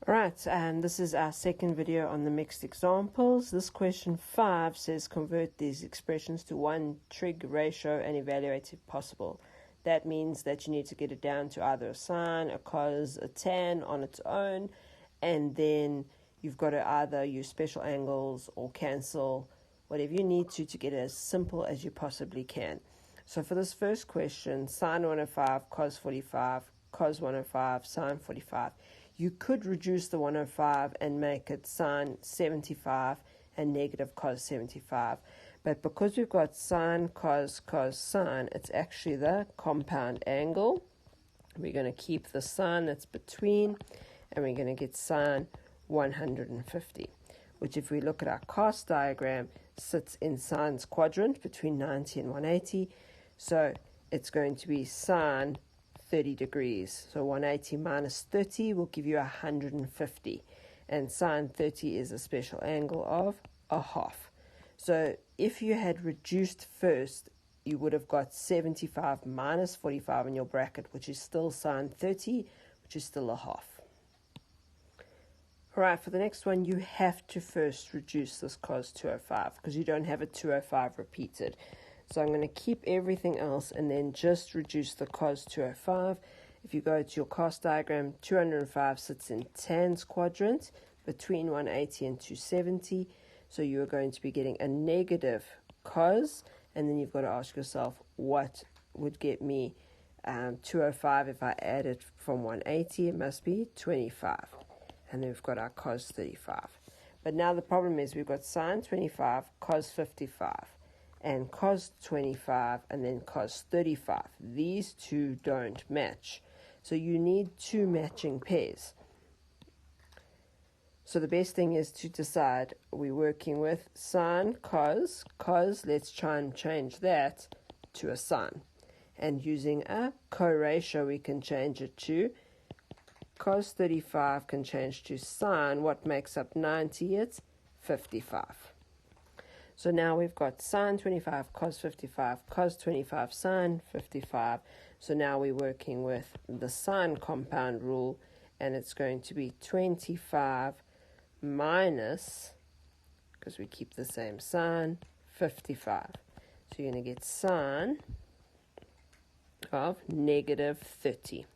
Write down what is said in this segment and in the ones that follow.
Alright, and this is our second video on the mixed examples. This question 5 says convert these expressions to one trig ratio and evaluate if possible. That means that you need to get it down to either a sine, a cos, a tan on its own, and then you've got to either use special angles or cancel, whatever you need to get it as simple as you possibly can. So for this first question, sine 105, cos 45, cos 105, sine 45, you could reduce the 105 and make it sine 75 and negative cos 75. But because we've got sine, cos, cos, sine, it's actually the compound angle. We're going to keep the sine that's between, and we're going to get sine 150, which if we look at our cos diagram, sits in sine's quadrant between 90 and 180. So it's going to be sine 30 degrees. So 180 minus 30 will give you 150. And sine 30 is a special angle of a half. So if you had reduced first, you would have got 75 minus 45 in your bracket, which is still sine 30, which is still a half. All right, for the next one, you have to first reduce this cos 205 because you don't have a 205 repeated. So I'm going to keep everything else and then just reduce the cos 205. If you go to your cos diagram, 205 sits in tan's quadrant between 180 and 270. So you are going to be getting a negative cos, and then you've got to ask yourself what would get me 205 if I add it from 180. It must be 25. And then we've got our cos 35. But now the problem is we've got sine 25, cos 55. And cos 25 and then cos 35. These two don't match. So you need two matching pairs. So the best thing is to decide, we're working with sine, cos. Cos, let's try and change that to a sine. And using a co-ratio, we can change it to cos 35 can change to sine. What makes up 90? It's 55. So now we've got sine 25, cos 55, cos 25, sine 55. So now we're working with the sine compound rule, and it's going to be 25 minus, because we keep the same sine, 55. So you're going to get sine of negative 30,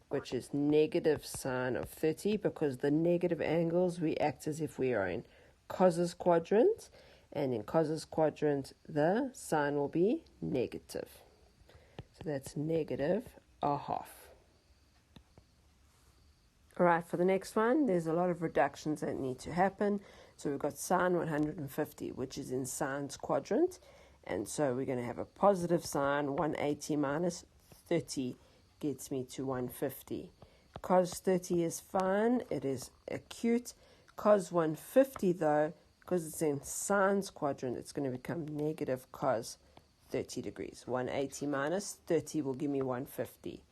which is negative sine of 30, because the negative angles, we act as if we are in cos's quadrant. And in cos's quadrant, the sine will be negative. So that's negative a half. All right, for the next one, there's a lot of reductions that need to happen. So we've got sine 150, which is in sine's quadrant. And so we're going to have a positive sine. 180 minus 30 gets me to 150. Cos 30 is fine. It is acute. Cos 150, though, because it's in sine's quadrant, it's going to become negative cos 30 degrees. 180 minus 30 will give me 150.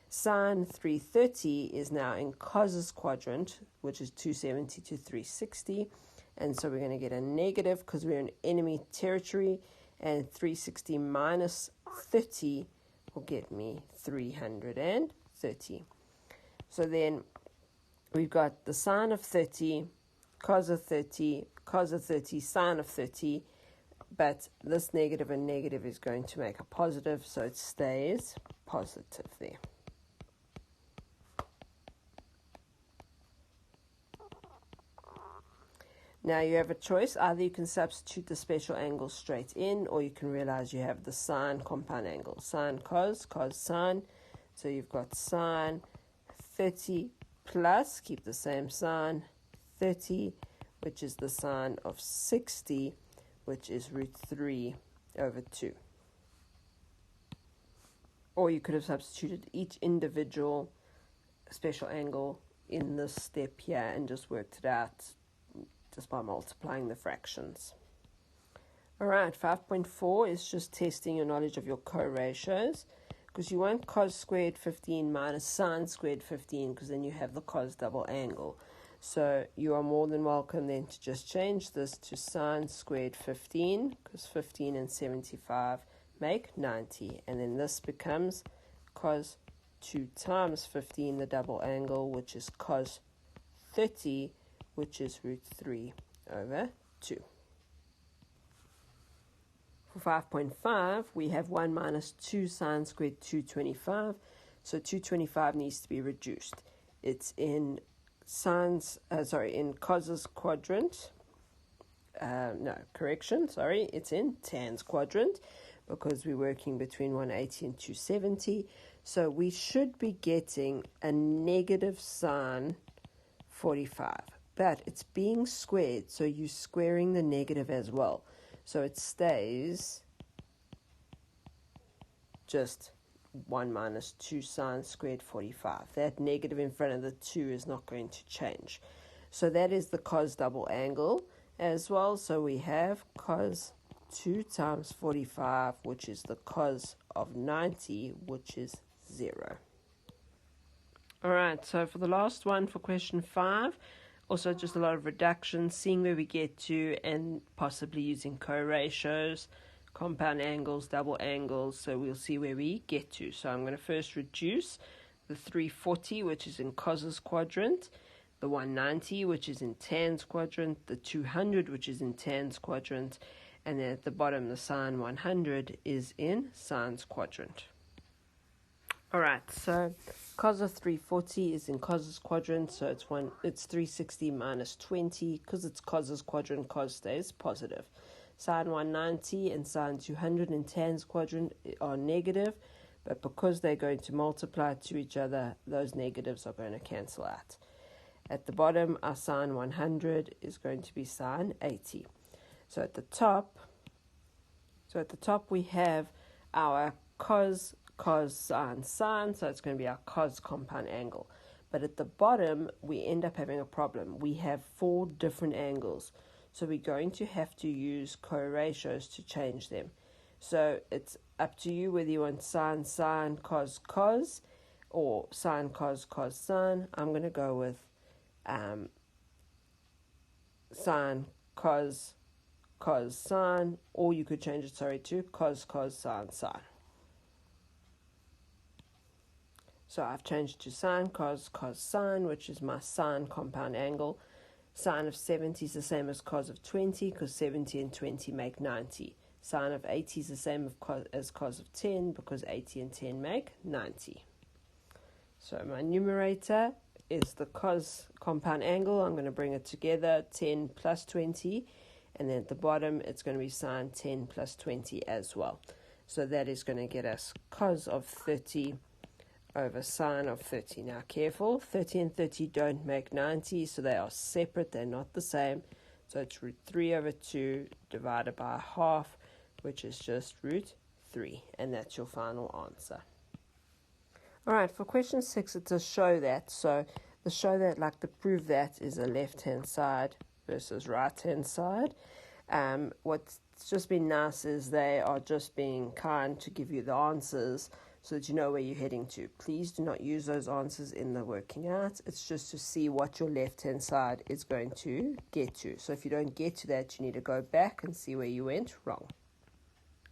Sine 330 is now in cos's quadrant, which is 270 to 360. And so we're going to get a negative because we're in enemy territory. And 360 minus 30 will get me 330. So then we've got the sine of 30, cos of 30, cos of 30, sine of 30, but this negative and negative is going to make a positive, so it stays positive there. Now you have a choice. Either you can substitute the special angle straight in, or you can realize you have the sine compound angle. Sine cos, cos sine. So you've got sine 30 plus, keep the same sine, 30, which is the sine of 60, which is root 3 over 2. Or you could have substituted each individual special angle in this step here and just worked it out just by multiplying the fractions. All right, 5.4 is just testing your knowledge of your co-ratios, because you want cos squared 15 minus sine squared 15, because then you have the cos double angle. So you are more than welcome then to just change this to sine squared 15, because 15 and 75 make 90. And then this becomes cos 2 times 15, the double angle, which is cos 30, which is root 3 over 2. For 5.5, we have 1 minus 2 sine squared 225. So 225 needs to be reduced. It's in in cos's quadrant. It's in tan's quadrant because we're working between 180 and 270. So we should be getting a negative sine 45. But it's being squared, so you're squaring the negative as well. So it stays just 1 minus 2 sine squared 45. That negative in front of the 2 is not going to change. So that is the cos double angle as well. So we have cos 2 times 45, which is the cos of 90, which is 0. All right, so for the last one, for question 5, also just a lot of reduction, seeing where we get to, and possibly using co-ratios, compound angles, double angles, so we'll see where we get to. So I'm going to first reduce the 340, which is in cos's quadrant, the 190, which is in tan's quadrant, the 200, which is in tan's quadrant, and then at the bottom, the sine 100 is in sine's quadrant. All right, so cos of 340 is in cos's quadrant, so it's 360 minus 20. Because it's cos's quadrant, cos stays positive. Sine 190 and sine 200 in tan's quadrant are negative, but because they're going to multiply to each other, those negatives are going to cancel out. At the bottom, our sine 100 is going to be sine 80. So at the top we have our cos, sine, so it's going to be our cos compound angle. But at the bottom, we end up having a problem. We have 4 different angles, so we're going to have to use co-ratios to change them. So it's up to you whether you want sine, cos, or sine, cos, sine. I'm going to go with sine, cos, sine, or you could change it, to cos, sine. So I've changed to sine, cos, sine, which is my sine compound angle. Sine of 70 is the same as cos of 20, because 70 and 20 make 90. Sine of 80 is the same as cos of 10, because 80 and 10 make 90. So my numerator is the cos compound angle. I'm going to bring it together, 10 plus 20. And then at the bottom, it's going to be sine 10 plus 20 as well. So that is going to get us cos of 30 over sine of 30. Now careful, 30 and 30 don't make 90, so they are separate, they're not the same. So it's root 3 over 2 divided by half, which is just root 3. And that's your final answer. All right, for question 6, it's a show that. So the show that, like the prove that, is a left-hand side versus right-hand side. What's just been nice is they are just being kind to give you the answers so that you know where you're heading to. Please do not use those answers in the working out. It's just to see what your left-hand side is going to get to. So if you don't get to that, you need to go back and see where you went wrong.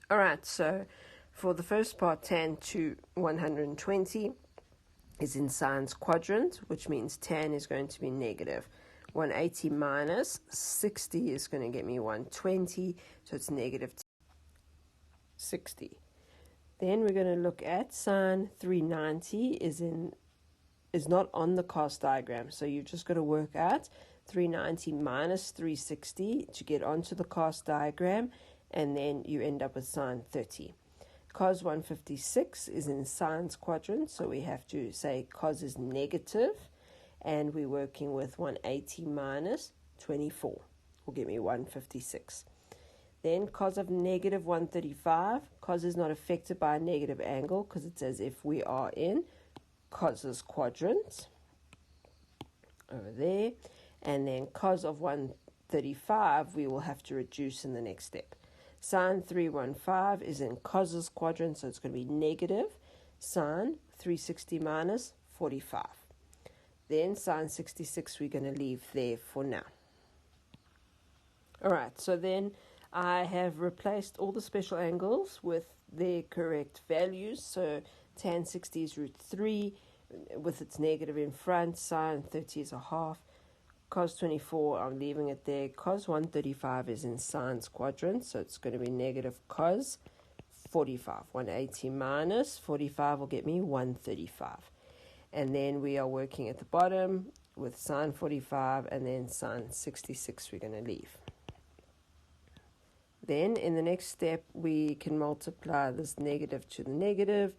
All right, so for the first part, tan to 120 is in sine's quadrant, which means tan is going to be negative. 180 minus 60 is going to get me 120, so it's negative 60. Then we're going to look at sine 390 is not on the cos diagram. So you've just got to work out 390 minus 360 to get onto the cos diagram, and then you end up with sine 30. Cos 156 is in sine's quadrant, so we have to say cos is negative, and we're working with 180 minus 24 will give me 156. Then cos of negative 135. Cos is not affected by a negative angle because it's as if we are in cos's quadrant over there. And then cos of 135 we will have to reduce in the next step. Sine 315 is in cos's quadrant, so it's going to be negative sine 360 minus 45. Then sine 66 we're going to leave there for now. All right, so then I have replaced all the special angles with their correct values. So tan 60 is root 3 with its negative in front. Sine 30 is a half. cos 24, I'm leaving it there. Cos 135 is in sine's quadrant, so it's going to be negative cos 45. 180 minus 45 will get me 135. And then we are working at the bottom with sine 45 and then sine 66 we're going to leave. Then in the next step, we can multiply this negative to the negative,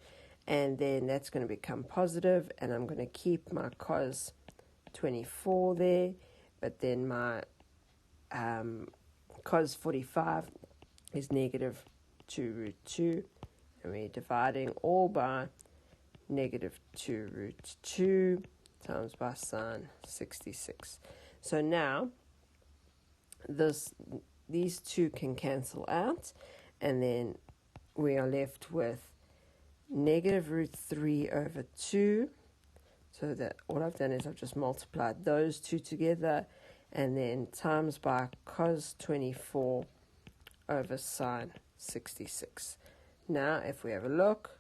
and then that's going to become positive, and I'm going to keep my cos 24 there, but then my cos 45 is negative 2 root 2, and we're dividing all by negative 2 root 2 times by sine 66. So now these two can cancel out, and then we are left with negative root 3 over 2. So that all I've done is I've just multiplied those two together, and then times by cos 24 over sine 66. Now, if we have a look,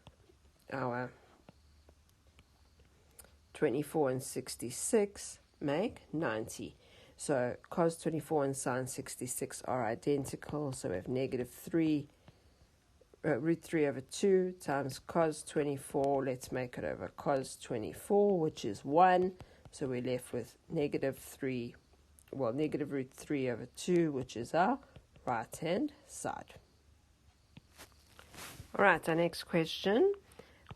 our 24 and 66 make 90. So cos 24 and sine 66 are identical. So we have negative root 3 over 2 times cos 24. Let's make it over cos 24, which is 1. So we're left with negative root 3 over 2, which is our right-hand side. All right, our next question.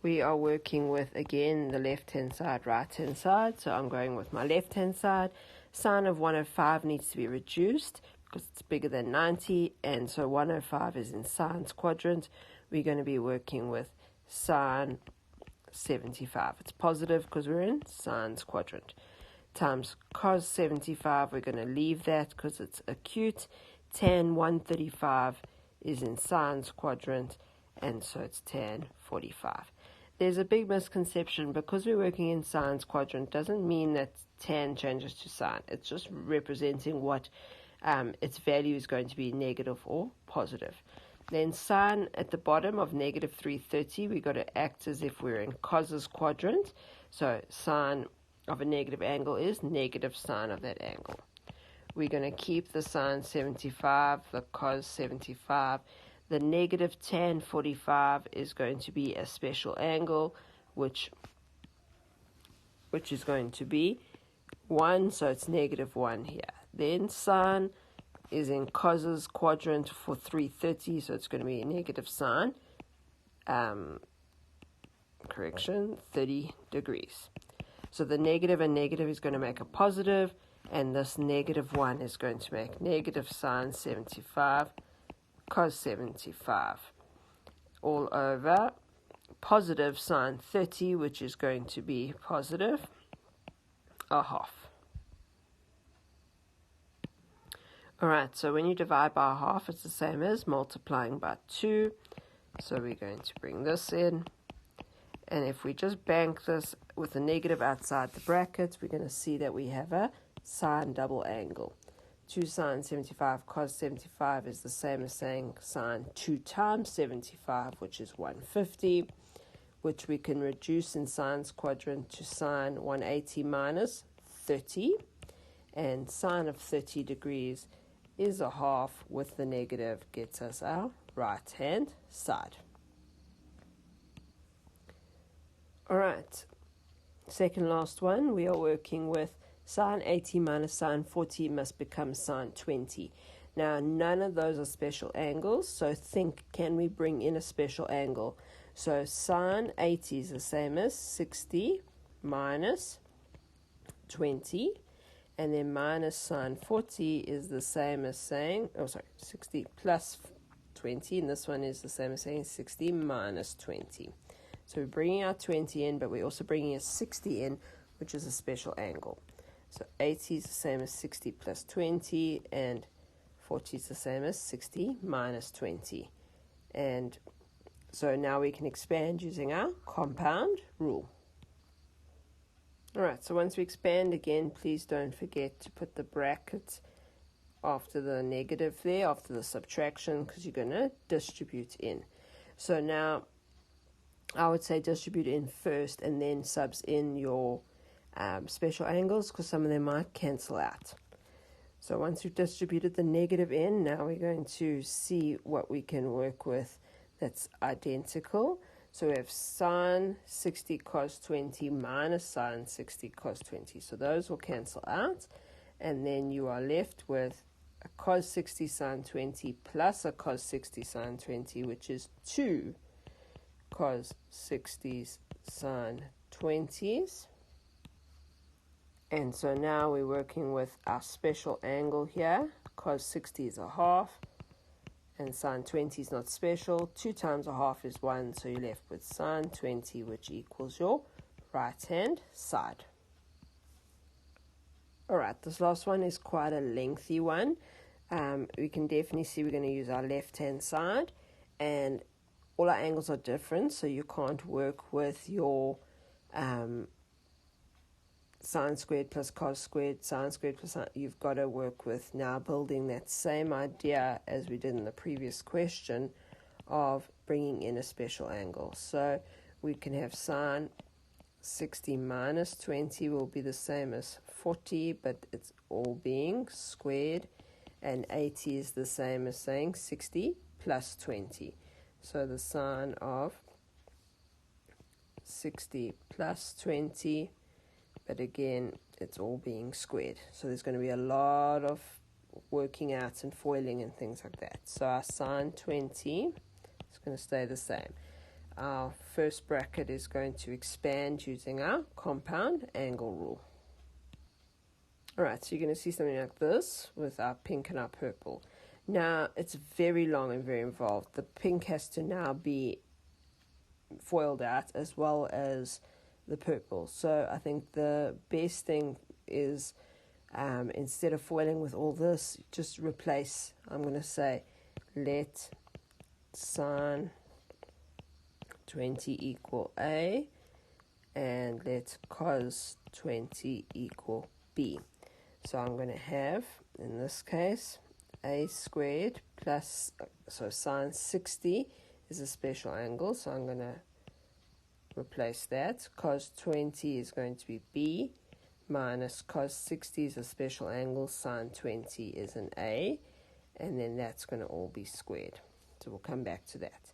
We are working with, again, the left-hand side, right-hand side. So I'm going with my left-hand side. Sine of 105 needs to be reduced because it's bigger than 90. And so 105 is in sine's quadrant. We're going to be working with sine 75. It's positive because we're in sine's quadrant. Times cos 75, we're going to leave that because it's acute. Tan 135 is in sine's quadrant, and so it's tan 45. There's a big misconception. Because we're working in sine's quadrant doesn't mean that tan changes to sine. It's just representing what its value is going to be, negative or positive. Then sine at the bottom of negative 330, we've got to act as if we're in cos's quadrant. So sine of a negative angle is negative sine of that angle. We're going to keep the sine 75, the cos 75. The negative tan 45 is going to be a special angle, which is going to be 1, so it's negative 1 here. Then sine is in cos's quadrant for 330, so it's going to be a negative sine, 30 degrees. So the negative and negative is going to make a positive, and this negative 1 is going to make negative sine 75, cos 75, all over positive sine 30, which is going to be positive a half. Alright, so when you divide by a half, it's the same as multiplying by 2. So we're going to bring this in. And if we just bank this with a negative outside the brackets, we're going to see that we have a sine double angle. 2 sine 75 cos 75 is the same as saying sine 2 times 75, which is 150, which we can reduce in sine's quadrant to sine 180 minus 30. And sine of 30 degrees is a half, with the negative gets us our right-hand side. All right, second last one, we are working with sine 80 minus sine 40 must become sine 20. Now, none of those are special angles, so think, can we bring in a special angle? So sine 80 is the same as 60 minus 20. And then minus sine 40 is the same as saying, 60 plus 20. And this one is the same as saying 60 minus 20. So we're bringing our 20 in, but we're also bringing a 60 in, which is a special angle. So 80 is the same as 60 plus 20, and 40 is the same as 60 minus 20. And so now we can expand using our compound rule. Alright, so once we expand again, please don't forget to put the bracket after the negative there, after the subtraction, because you're going to distribute in. So now, I would say distribute in first and then subs in your special angles because some of them might cancel out. So once we've distributed the negative in, now we're going to see what we can work with that's identical. So we have sine 60 cos 20 minus sine 60 cos 20. So those will cancel out. And then you are left with a cos 60 sine 20 plus a cos 60 sine 20, which is 2 cos 60s sine 20s. And so now we're working with our special angle here. Cos 60 is a half, and sine 20 is not special. 2 times a half is 1, so you're left with sine 20, which equals your right-hand side. All right, this last one is quite a lengthy one. We can definitely see we're going to use our left-hand side, and all our angles are different, so you can't work with your sine squared plus cos squared, sine squared plus sine. You've got to work with now building that same idea as we did in the previous question of bringing in a special angle. So we can have sine 60 minus 20 will be the same as 40, but it's all being squared, and 80 is the same as saying 60 plus 20. So the sine of 60 plus 20, but again, it's all being squared. So there's going to be a lot of working out and foiling and things like that. So our sine 20 is going to stay the same. Our first bracket is going to expand using our compound angle rule. Alright, so you're going to see something like this with our pink and our purple. Now, it's very long and very involved. The pink has to now be foiled out as well as the purple. So I think the best thing is instead of foiling with all this, just replace. I'm going to say let sine 20 equal A and let cos 20 equal B. So I'm going to have, in this case, A squared plus, so sine 60 is a special angle, so I'm going to replace that. Cos 20 is going to be B minus cos 60 is a special angle, sine 20 is an A, and then that's going to all be squared. So we'll come back to that.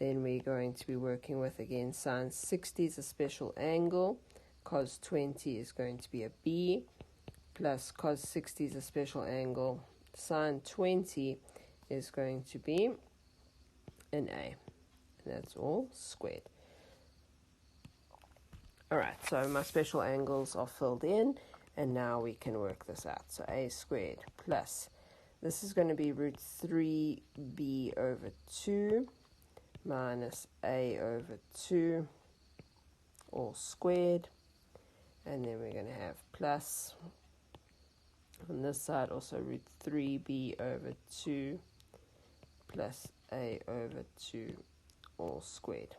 Then we're going to be working with, again, sine 60 is a special angle, cos 20 is going to be a B, plus cos 60 is a special angle, sine 20 is going to be an A, and that's all squared. Alright, so my special angles are filled in, and now we can work this out. So A squared plus, this is going to be root 3B over 2 minus A over 2, all squared. And then we're going to have plus, on this side also root 3B over 2 plus A over 2, all squared.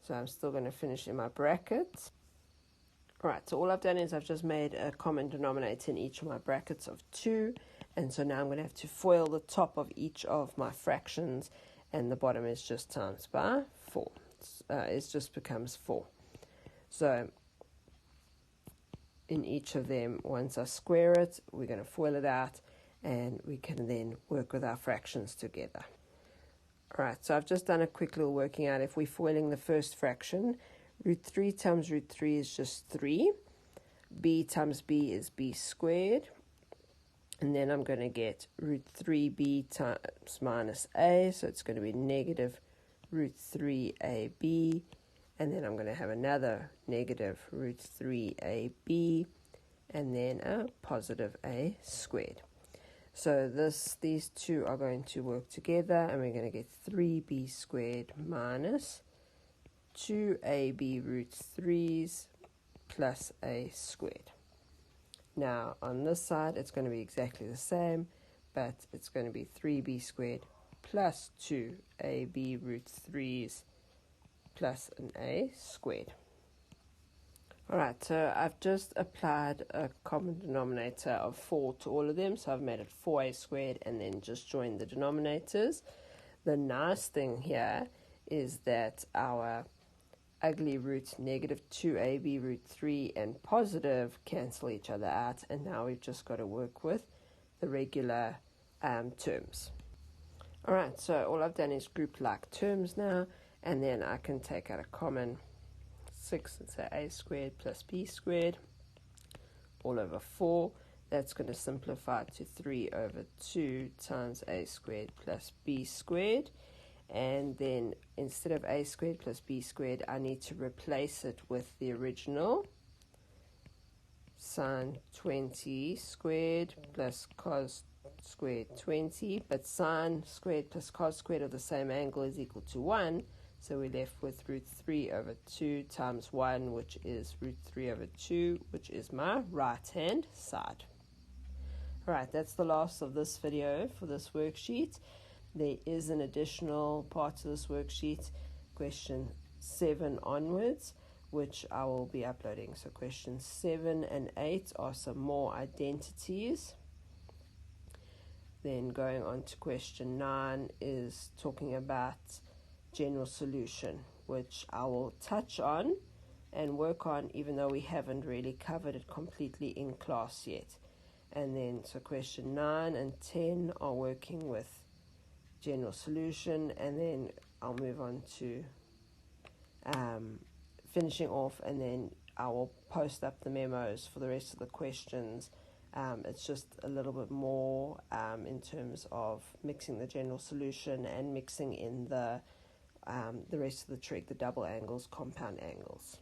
So I'm still going to finish in my brackets. Alright, so all I've done is I've just made a common denominator in each of my brackets of 2. And so now I'm going to have to FOIL the top of each of my fractions. And the bottom is just times by 4. It just becomes 4. So in each of them, once I square it, we're going to FOIL it out. And we can then work with our fractions together. Alright, so I've just done a quick little working out. If we're foiling the first fraction, root 3 times root 3 is just 3. B times B is B squared. And then I'm going to get root 3B times minus A, so it's going to be negative root 3AB. And then I'm going to have another negative root 3AB, and then a positive A squared. So these two are going to work together, and we're going to get 3b squared minus 2ab root 3s plus a squared. Now on this side it's going to be exactly the same, but it's going to be 3b squared plus 2ab root 3s plus an a squared. Alright, so I've just applied a common denominator of 4 to all of them, so I've made it 4a squared and then just joined the denominators. The nice thing here is that our ugly root negative 2ab root 3 and positive cancel each other out, and now we've just got to work with the regular terms. Alright, so all I've done is group like terms now, and then I can take out a common 6 and say a squared plus b squared all over 4. That's going to simplify to 3 over 2 times a squared plus b squared. And then instead of a squared plus b squared, I need to replace it with the original sine 20 squared plus cos squared 20. But sine squared plus cos squared of the same angle is equal to 1. So we're left with root 3 over 2 times 1, which is root 3 over 2, which is my right-hand side. Alright, that's the last of this video for this worksheet. There is an additional part to this worksheet, question 7 onwards, which I will be uploading. So questions 7 and 8 are some more identities. Then going on to question 9 is talking about general solution, which I will touch on and work on, even though we haven't really covered it completely in class yet. And then so question 9 and 10 are working with general solution, and then I'll move on to finishing off, and then I will post up the memos for the rest of the questions. It's just a little bit more in terms of mixing the general solution and mixing in the rest of the trig, the double angles, compound angles.